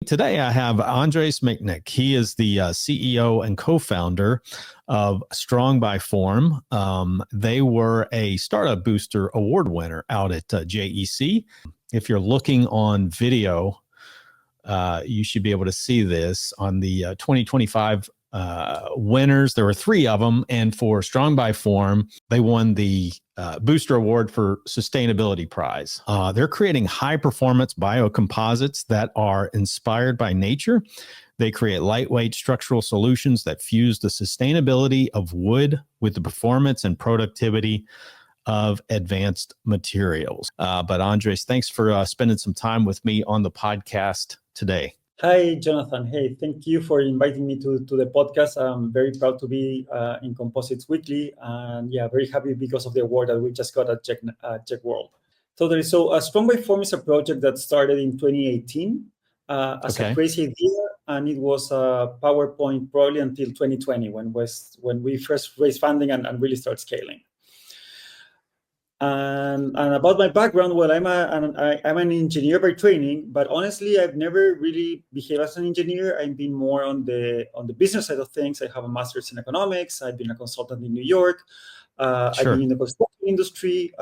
today I have Andres Mitnik. He is the CEO and co-founder of Strong by Form. They were a Startup Booster Award winner out at JEC. If you're looking on video, you should be able to see this on the 2025 winners. There were 3 of them, and for Strong by Form, they won the Booster Award for Sustainability Prize. They're creating high-performance biocomposites that are inspired by nature. They create lightweight structural solutions that fuse the sustainability of wood with the performance and productivity of advanced materials. But Andres, thanks for spending some time with me on the podcast today. Hi, Jonathan. Hey, thank you for inviting me to the podcast. I'm very proud to be in Composites Weekly, and very happy because of the award that we just got at Czech World. Totally. So Strong by Form is a project that started in 2018 as a crazy idea, and it was a PowerPoint probably until 2020 when we first raised funding and really started scaling. And about my background, well, I'm an engineer by training, but honestly, I've never really behaved as an engineer. I've been more on the business side of things. I have a master's in economics. I've been a consultant in New York. I've been in the construction industry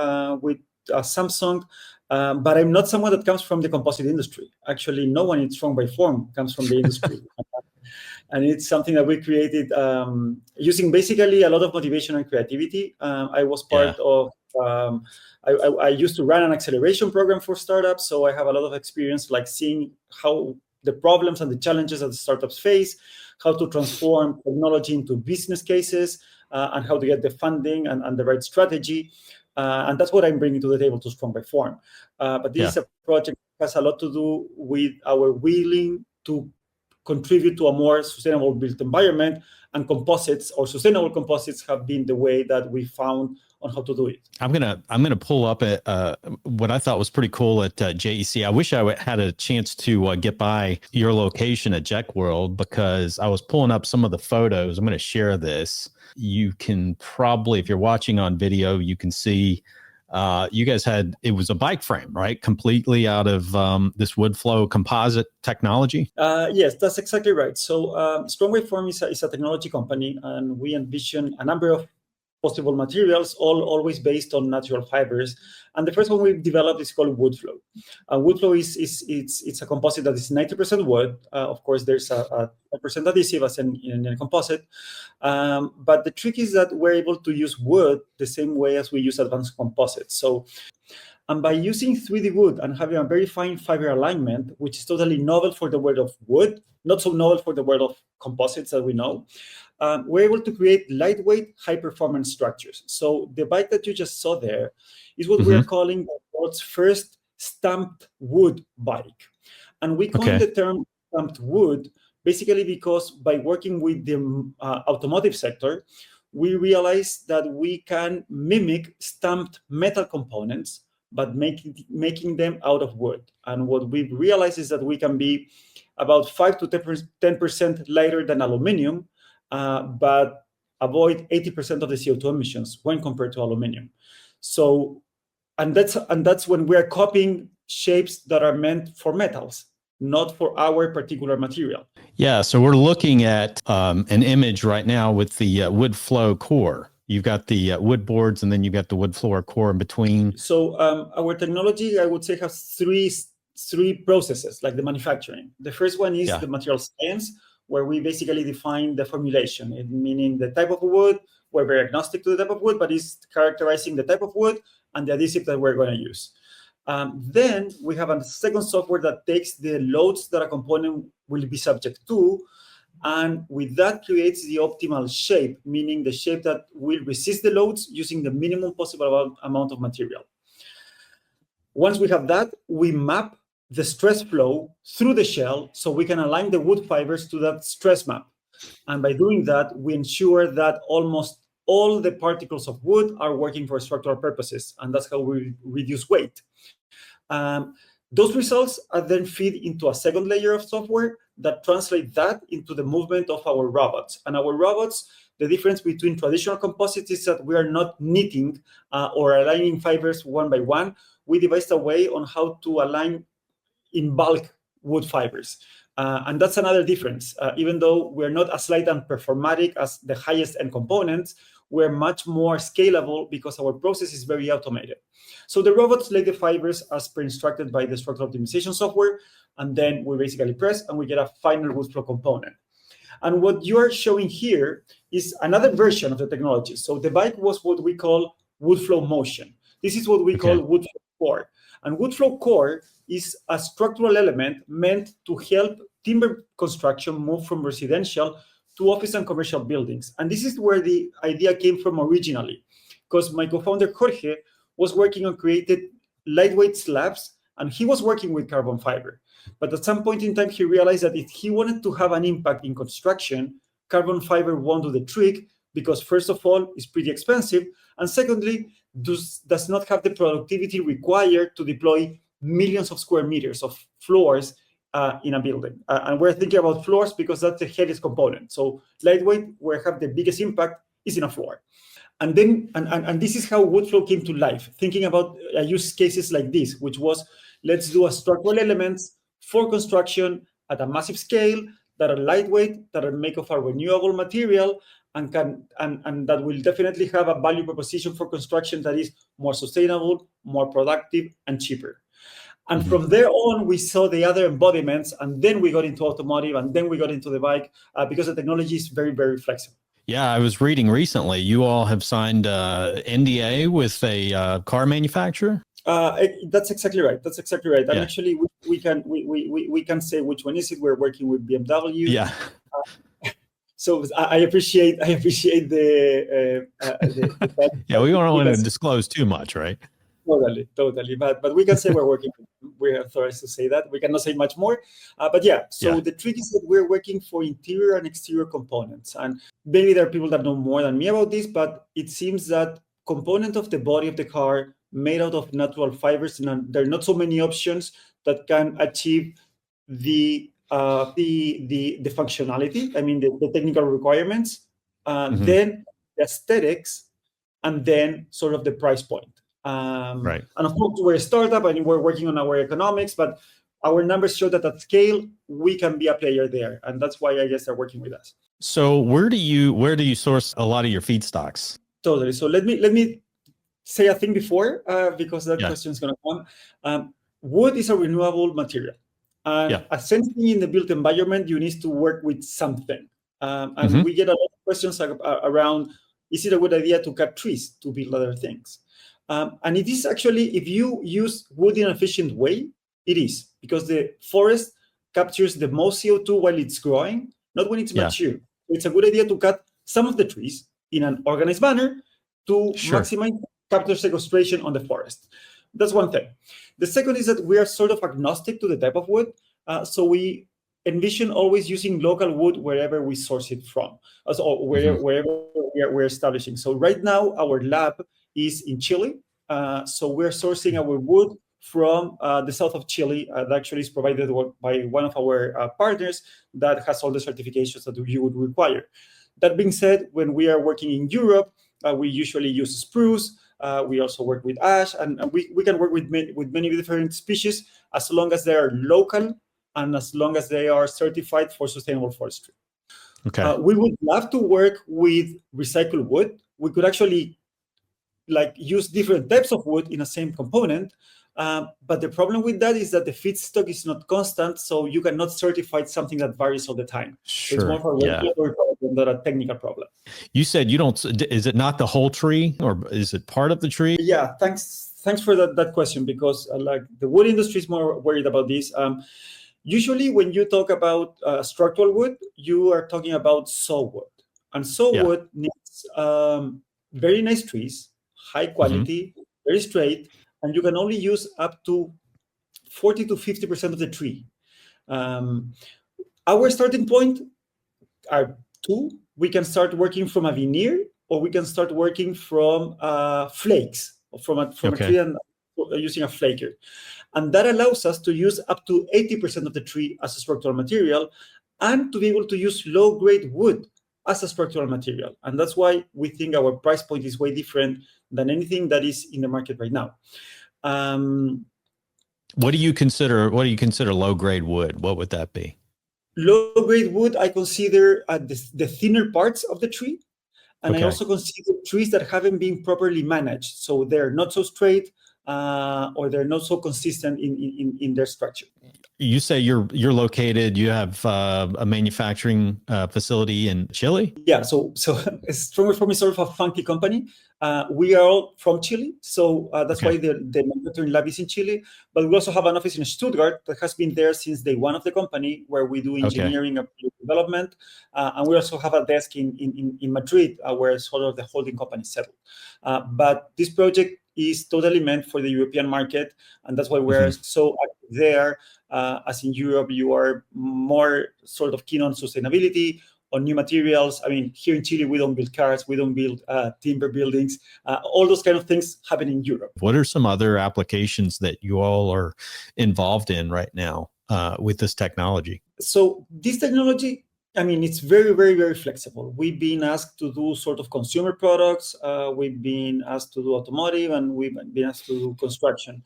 with Samsung, but I'm not someone that comes from the composite industry. Actually, no one in Strong by Form comes from the industry. And it's something that we created using basically a lot of motivation and creativity. I was part of, I used to run an acceleration program for startups. So I have a lot of experience like seeing how the problems and the challenges that the startups face, how to transform technology into business cases, and how to get the funding and the right strategy. And that's what I'm bringing to the table to Strong by Form. But this is a project that has a lot to do with our willing to contribute to a more sustainable built environment, and composites or sustainable composites have been the way that we found on how to do it. I'm gonna pull up what I thought was pretty cool at JEC. I wish I had a chance to get by your location at Czech World, because I was pulling up some of the photos. I'm going to share this. You can probably, if you're watching on video, you can see you guys it was a bike frame, right? Completely out of this Woodflow composite technology? Yes, that's exactly right. So Strong by Form is a technology company, and we envision a number of possible materials, always based on natural fibers. And the first one we've developed is called Woodflow. Woodflow it's a composite that is 90% wood. Of course, there's a 10% adhesive as in a composite. But the trick is that we're able to use wood the same way as we use advanced composites. And by using 3D wood and having a very fine fiber alignment, which is totally novel for the world of wood, not so novel for the world of composites that we know, we're able to create lightweight, high-performance structures. So the bike that you just saw there is what we are calling the world's first stamped wood bike. And we coined the term stamped wood basically because by working with the automotive sector, we realized that we can mimic stamped metal components, but making them out of wood. And what we've realized is that we can be about 5 to 10% lighter than aluminum, but avoid 80% of the CO2 emissions when compared to aluminum. So, and that's when we're copying shapes that are meant for metals, not for our particular material. Yeah, so we're looking at an image right now with the Woodflow core. You've got the wood boards, and then you've got the Woodflow core in between. So our technology, I would say, has three processes, like the manufacturing. The first one is the material science, where we basically define the formulation, meaning the type of wood. We're very agnostic to the type of wood, but it's characterizing the type of wood and the adhesive that we're going to use. Then we have a second software that takes the loads that a component will be subject to, and with that creates the optimal shape, meaning the shape that will resist the loads using the minimum possible amount of material. Once we have that, we map the stress flow through the shell so we can align the wood fibers to that stress map. And by doing that, we ensure that almost all the particles of wood are working for structural purposes, and that's how we reduce weight. Those results are then fed into a second layer of software that translate that into the movement of our robots. And our robots, the difference between traditional composites is that we are not knitting or aligning fibers one by one. We devised a way on how to align in bulk wood fibers. And that's another difference. Even though we're not as light and performatic as the highest end components, we're much more scalable because our process is very automated. So the robots lay the fibers as per instructed by the structural optimization software, and then we basically press and we get a final Woodflow component. And what you are showing here is another version of the technology. So the bike was what we call Woodflow Motion. This is what we call Woodflow Core. And Woodflow Core is a structural element meant to help timber construction move from residential to office and commercial buildings. And this is where the idea came from originally, because my co-founder Jorge was working on creating lightweight slabs, and he was working with carbon fiber. But at some point in time, he realized that if he wanted to have an impact in construction, carbon fiber won't do the trick, because first of all, it's pretty expensive, and secondly, does not have the productivity required to deploy millions of square meters of floors in a building. And we're thinking about floors because that's the heaviest component. So lightweight, where have the biggest impact, is in a floor. And then, and this is how Woodflow came to life, thinking about use cases like this, which was, let's do a structural elements for construction at a massive scale that are lightweight, that are made of a renewable material, and that will definitely have a value proposition for construction that is more sustainable, more productive, and cheaper. And from there on, we saw the other embodiments, and then we got into automotive, and then we got into the bike, because the technology is very, very flexible. Yeah, I was reading recently, you all have signed NDA with a car manufacturer. That's exactly right. That's exactly right. And Yeah. actually, we can say which one is it. We're working with BMW. Yeah. So I appreciate the Yeah, we don't want to disclose too much, right? Totally. But we can say we're working. We're authorized to say that. We cannot say much more. But yeah, so the trick is that we're working for interior and exterior components. And maybe there are people that know more than me about this, but it seems that component of the body of the car made out of natural fibers, and there are not so many options that can achieve the functionality. I mean, the technical requirements, then the aesthetics, and then sort of the price point. Right. And of course, we're a startup and we're working on our economics, but our numbers show that at scale, we can be a player there. And that's why I guess they're working with us. So where do you source a lot of your feedstocks? Totally. So let me say a thing before, because that question is going to come. Wood is a renewable material. And as anything in the built environment, you need to work with something. And we get a lot of questions around, is it a good idea to cut trees to build other things? And it is actually, if you use wood in an efficient way, it is, because the forest captures the most CO2 while it's growing, not when it's mature. It's a good idea to cut some of the trees in an organized manner to maximize capture sequestration on the forest. That's one thing. The second is that we are sort of agnostic to the type of wood. So we envision always using local wood wherever we source it from, wherever we're establishing. So right now, our lab is in Chile. So we're sourcing our wood from the south of Chile. That actually is provided by one of our partners that has all the certifications that you would require. That being said, when we are working in Europe, we usually use spruce. We also work with ash, and we can work with many different species as long as they are local and as long as they are certified for sustainable forestry. Okay. We would love to work with recycled wood. We could actually use different types of wood in the same component. But the problem with that is that the feedstock is not constant, so you cannot certify something that varies all the time. Sure. It's more for a regulatory problem than a technical problem. You said you don't, is it not the whole tree, or is it part of the tree? Yeah, thanks for that question, because the wood industry is more worried about this. Usually when you talk about structural wood, you are talking about sawwood. And sawwood needs very nice trees, high quality, very straight, and you can only use up to 40 to 50% of the tree. Our starting point are two. We can start working from a veneer, or we can start working from flakes, from a tree and using a flaker. And that allows us to use up to 80% of the tree as a structural material, and to be able to use low-grade wood as a structural material. And that's why we think our price point is way different than anything that is in the market right now. What do you consider low-grade wood? What would that be? Low-grade wood, I consider the thinner parts of the tree. And I Okay. also consider trees that haven't been properly managed. So they're not so straight or they're not so consistent in their structure. You say you're located, you have a manufacturing facility in Chile? Yeah, so Strong Reform is sort of a funky company. We are all from Chile, so that's Okay. why the manufacturing lab is in Chile. But we also have an office in Stuttgart that has been there since day one of the company, where we do engineering and development. And we also have a desk in Madrid, where sort of the holding company settled. But this project is totally meant for the European market, and that's why we're so active there. As in Europe, you are more sort of keen on sustainability, on new materials. I mean, here in Chile, we don't build cars, we don't build timber buildings. All those kind of things happen in Europe. What are some other applications that you all are involved in right now with this technology? So this technology, I mean, it's very, very, very flexible. We've been asked to do sort of consumer products. We've been asked to do automotive, and we've been asked to do construction.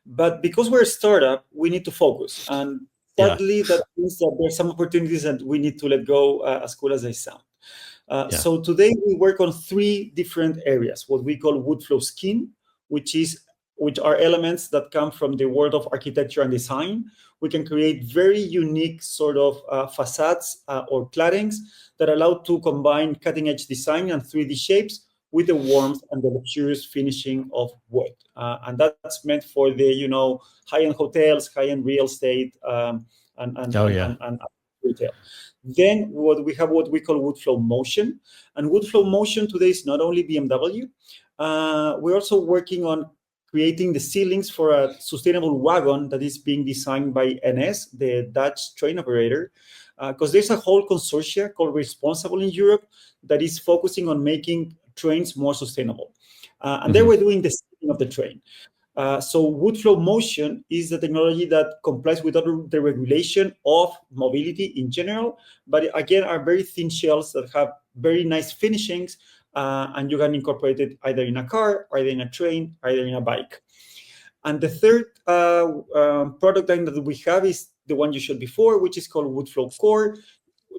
But because we're a startup, we need to focus. And sadly, that means that there's some opportunities that we need to let go, as cool as they sound. So today we work on 3 different areas, what we call Woodflow skin, which are elements that come from the world of architecture and design. We can create very unique sort of facades or claddings that allow to combine cutting-edge design and 3D shapes with the warmth and the luxurious finishing of wood. And that's meant for the high-end hotels, high-end real estate, and retail. Then what we call Woodflow Motion. And Woodflow Motion today is not only BMW. We're also working on creating the ceilings for a sustainable wagon that is being designed by NS, the Dutch train operator, because there's a whole consortia called Responsible in Europe that is focusing on making trains more sustainable. And they were doing the ceiling of the train. So Woodflow Motion is the technology that complies with the regulation of mobility in general, but again, are very thin shells that have very nice finishings, and you can incorporate it either in a car, either in a train, either in a bike. And the third product line that we have is the one you showed before, which is called Woodflow Core.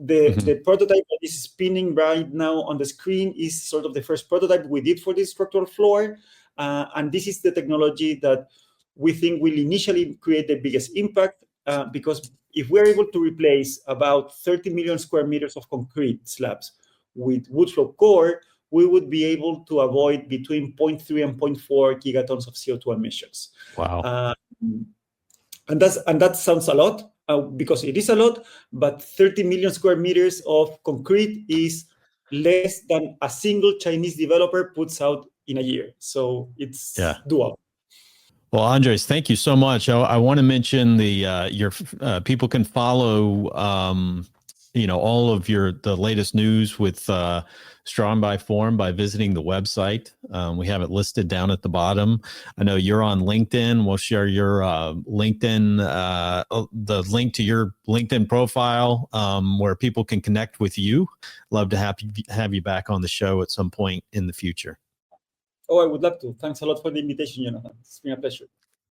The prototype that is spinning right now on the screen is sort of the first prototype we did for this structural floor. And this is the technology that we think will initially create the biggest impact, because if we're able to replace about 30 million square meters of concrete slabs with Woodflow Core, we would be able to avoid between 0.3 and 0.4 gigatons of CO2 emissions. Wow. And that sounds a lot, because it is a lot, but 30 million square meters of concrete is less than a single Chinese developer puts out in a year. So it's doable. Well, Andres, thank you so much. I want to mention your people can follow all of the latest news with Strong by Form by visiting the website. We have it listed down at the bottom. I know you're on LinkedIn. We'll share your LinkedIn, the link to your LinkedIn profile, where people can connect with you. Love to have you back on the show at some point in the future. Oh, I would love to. Thanks a lot for the invitation, Jonathan. It's been a pleasure.